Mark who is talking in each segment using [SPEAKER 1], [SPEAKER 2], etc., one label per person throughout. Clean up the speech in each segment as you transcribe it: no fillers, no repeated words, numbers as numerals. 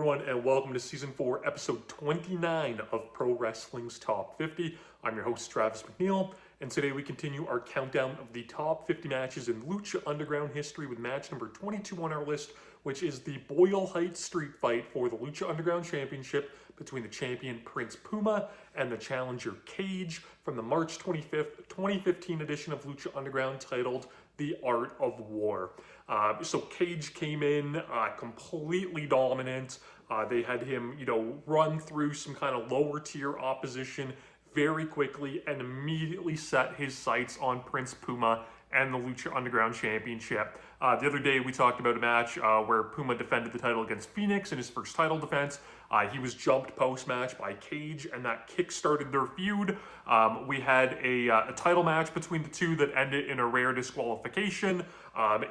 [SPEAKER 1] everyone, and welcome to Season 4, Episode 29 of Pro Wrestling's Top 50. I'm your host, Travis McNeil, and today we continue our countdown of the top 50 matches in Lucha Underground history with match number 22 on our list, which is the Boyle Heights Street Fight for the Lucha Underground Championship between the champion Prince Puma and the challenger Cage from the March 25th, 2015 edition of Lucha Underground titled The Art of War. So Cage came in completely dominant. They had him, run through some kind of lower tier opposition very quickly and immediately set his sights on Prince Puma and the Lucha Underground Championship. The other day we talked about a match where Puma defended the title against Phoenix in his first title defense. He was jumped post-match by Cage, and that kick-started their feud. We had a title match between the two that ended in a rare disqualification.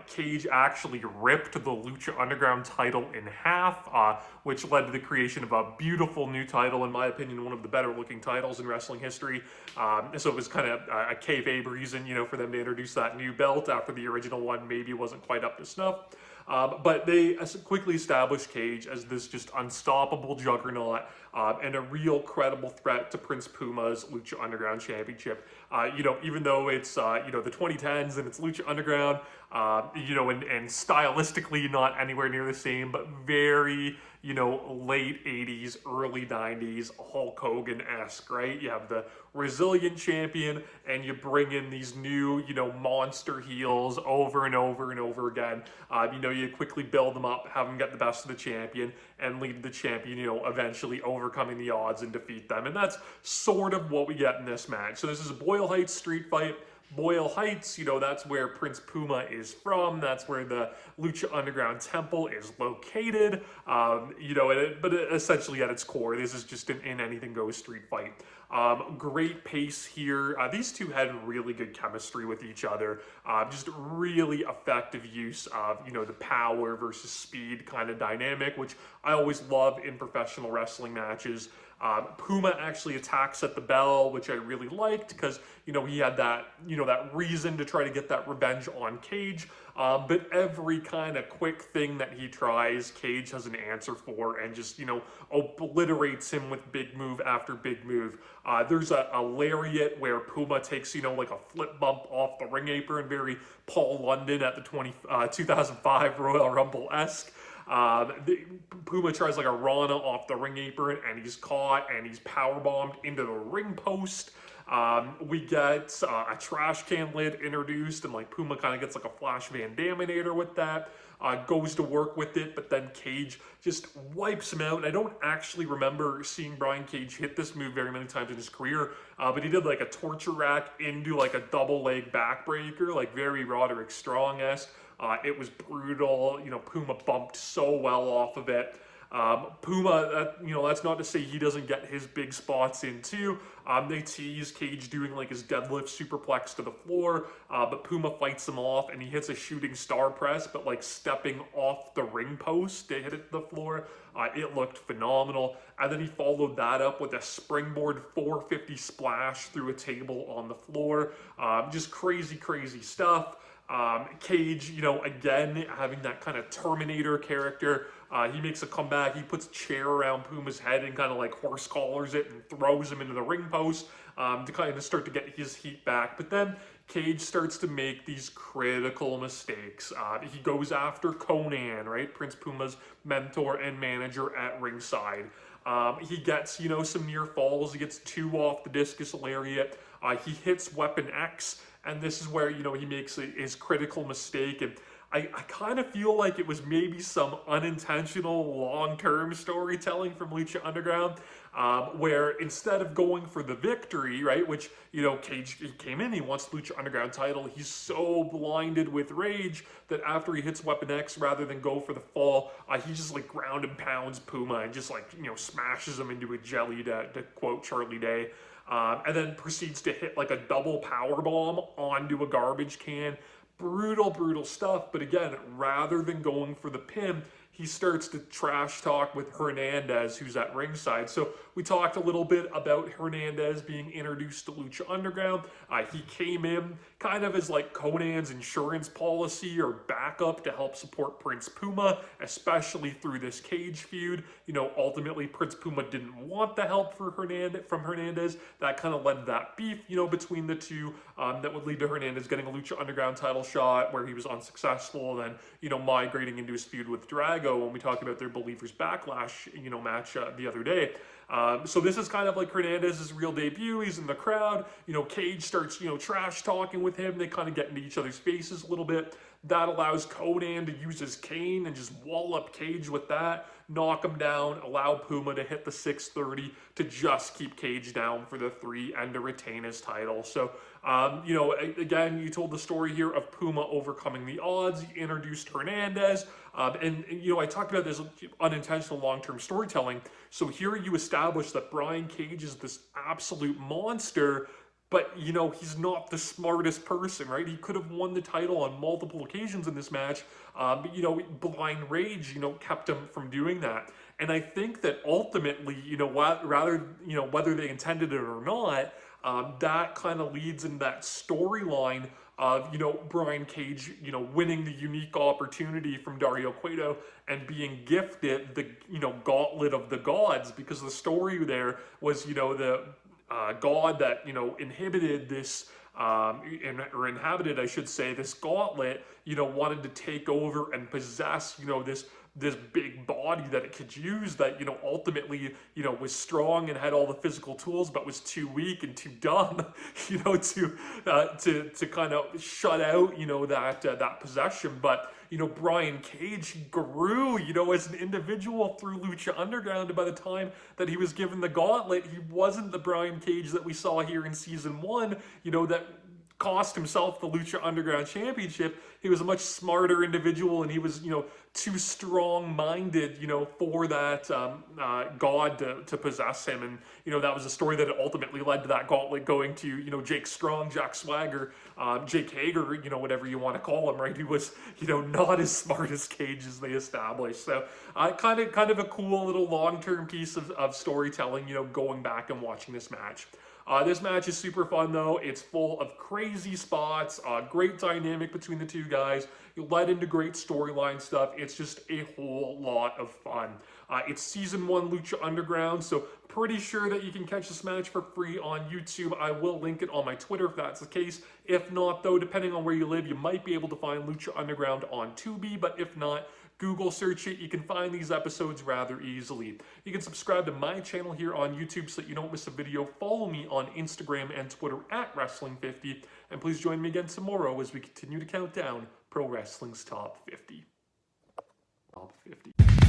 [SPEAKER 1] Cage actually ripped the Lucha Underground title in half, which led to the creation of a beautiful new title, in my opinion, one of the better-looking titles in wrestling history. So it was kind of a kayfabe reason, for them to introduce that new belt after the original one maybe wasn't quite up to snuff. But they quickly established Cage as this just unstoppable juggernaut and a real credible threat to Prince Puma's Lucha Underground Championship. Even though it's, the 2010s and it's Lucha Underground, and stylistically not anywhere near the same, but very, late 80s, early 90s, Hulk Hogan-esque, right? You have the resilient champion and you bring in these new, monster heels over and over and over again. You quickly build them up, have them get the best of the champion and lead the champion, eventually overcoming the odds and defeat them. And that's sort of what we get in this match. So this is a Boyle Heights street fight. Boyle Heights, that's where Prince Puma is from. That's where the Lucha Underground Temple is located. But essentially at its core, this is just an anything goes street fight. Great pace here. These two had really good chemistry with each other. Just really effective use of, the power versus speed kind of dynamic, which I always love in professional wrestling matches. Puma actually attacks at the bell, which I really liked because, he had that, that reason to try to get that revenge on Cage. But every kind of quick thing that he tries, Cage has an answer for and just, obliterates him with big move after big move. There's a lariat where Puma takes, like a flip bump off the ring apron, very Paul London at the 2005 Royal Rumble-esque. Puma tries like a Rana off the ring apron and he's caught and he's powerbombed into the ring post. We get a trash can lid introduced and Puma kind of gets like a Flash Van Daminator with that. Goes to work with it, but then Cage just wipes him out. I don't actually remember seeing Brian Cage hit this move very many times in his career, but he did like a torture rack into like a double leg backbreaker, like very Roderick Strong-esque. It was brutal. Puma bumped so well off of it. Puma, that's not to say he doesn't get his big spots in too. They tease Cage doing like his deadlift superplex to the floor, but Puma fights him off and he hits a shooting star press, but like stepping off the ring post to hit it to the floor. It looked phenomenal. And then he followed that up with a springboard 450 splash through a table on the floor. Just crazy, crazy stuff. Cage, again, having that kind of Terminator character. He makes a comeback. He puts a chair around Puma's head and kind of like horse collars it and throws him into the ring post to kind of start to get his heat back. But then Cage starts to make these critical mistakes. He goes after Conan, right? Prince Puma's mentor and manager at ringside. He gets, some near falls. He gets 2 off the discus lariat. He hits Weapon X. And this is where, he makes his critical mistake. And I kind of feel like it was maybe some unintentional long-term storytelling from Lucha Underground, where instead of going for the victory, right, which, Cage he came in, he wants the Lucha Underground title, he's so blinded with rage that after he hits Weapon X, rather than go for the fall, he just like ground and pounds Puma and just like, smashes him into a jelly to quote Charlie Day. And then proceeds to hit like a double power bomb onto a garbage can. Brutal, brutal stuff. But again, rather than going for the pin, he starts to trash talk with Hernandez, who's at ringside. So we talked a little bit about Hernandez being introduced to Lucha Underground. He came in kind of as like Conan's insurance policy or backup to help support Prince Puma, especially through this cage feud. You know, ultimately Prince Puma didn't want the help from Hernandez. That kind of led to that beef, you know, between the two, that would lead to Hernandez getting a Lucha Underground title shot where he was unsuccessful, then, you know, migrating into his feud with Drago when we talked about their Believers Backlash, you know, match the other day. So this is kind of like Hernandez's real debut. He's in the crowd. You know, Cage starts, you know, trash talking with him. They kind of get into each other's faces a little bit. That allows Conan to use his cane and just wall up Cage with that, knock him down, allow Puma to hit the 630 to just keep Cage down for the 3 and to retain his title. So, you know, again, you told the story here of Puma overcoming the odds. You introduced Hernandez. And, you know, I talked about this unintentional long-term storytelling. So here you establish that Brian Cage is this absolute monster, but, you know, he's not the smartest person, right? He could have won the title on multiple occasions in this match, but, you know, blind rage, you know, kept him from doing that. And I think that ultimately, you know, rather, you know, whether they intended it or not, that kind of leads in that storyline of, you know, Brian Cage, you know, winning the unique opportunity from Dario Cueto and being gifted the, you know, gauntlet of the gods, because the story there was, you know, the god that, you know, inhibited this, or inhabited, I should say, this gauntlet, you know, wanted to take over and possess, you know, this big body that it could use, that, you know, ultimately, you know, was strong and had all the physical tools, but was too weak and too dumb, you know, to kind of shut out, you know, that possession. But, you know, Brian Cage grew, you know, as an individual through Lucha Underground, and by the time that he was given the gauntlet, he wasn't the Brian Cage that we saw here in season 1, you know, that cost himself the Lucha Underground Championship. He was a much smarter individual, and he was, you know, too strong-minded, you know, for that god to possess him. And, you know, that was a story that ultimately led to that gauntlet going to, you know, Jake Strong, Jack Swagger, Jake Hager, you know, whatever you want to call him, right? He was, you know, not as smart as Cage as they established. So kind of a cool little long-term piece of storytelling, you know, going back and watching this match. This match is super fun, though. It's full of crazy spots, great dynamic between the two guys. It led into great storyline stuff. It's just a whole lot of fun. It's season 1 Lucha Underground, so pretty sure that you can catch this match for free on YouTube. I will link it on my Twitter if that's the case. If not, though, depending on where you live, you might be able to find Lucha Underground on Tubi, but if not, Google search it. You can find these episodes rather easily. You can subscribe to my channel here on YouTube so that you don't miss a video. Follow me on Instagram and Twitter at Wrestling50. And please join me again tomorrow as we continue to count down Pro Wrestling's Top 50. Top 50.